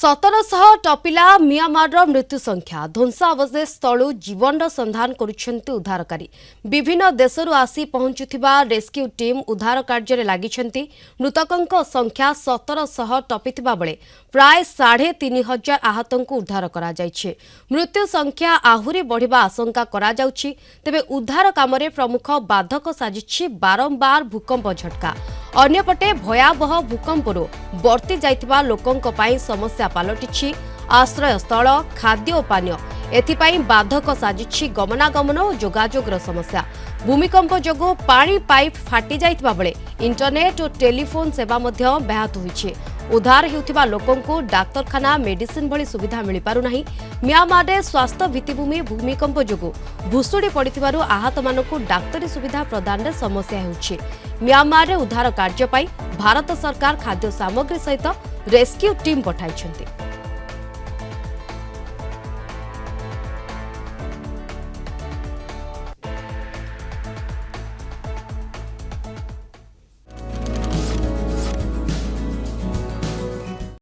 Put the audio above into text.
1700 टपिला Myanmar मृत्यु संख्या ध्वंसावशेष तलु जीवन संधान करुछंती उद्धारकारी विभिन्न देशरू आसी पहुंचुथिबा रेस्क्यू टीम उद्धार कार्य लागिछंती। मृतकंक संख्या 1700 टपिथिबा बेले प्राय 3500 आहतंकु उद्धार करा जायछि। मृत्यु संख्या आहुरी बढ़िबा आशंका करा जाउछि। तेबे उद्धार कामरे प्रमुख बाधक साजिछि बारंबार भूकंप झटका। अन्यपटे भयावह भूकंपरू बर्ती जाइथिबा लोकंक पई समस्या पलटिछि आश्रय स्थल खाद्य और पानीय एथिपाई बाधक साजिछि गमनागमन और जोगाजोगर समस्या। भूमिकंप जोगु पानी पाइप फाटी जाइथिबा बेले इंटरनेट और टेलीफोन सेवा मध्य ब्याहत होइछि। उद्धार हेउथिबा लोकंकु डाक्तरखाना मेडिसिन भली सुविधा मिलि पारु नाही। म्यांमार रे स्वास्थ्य भित्तिभूमि भूमिकंप जोगु भुसुड़ी पड़िथिबारु आहत मानकु डाक्तरी सुविधा प्रदान रे समस्या हेउछि। म्यांमार रे उद्धार कार्य पाई भारत सरकार खाद्य सामग्री सहित रेस्क्यू टीम पठाइछन्ति।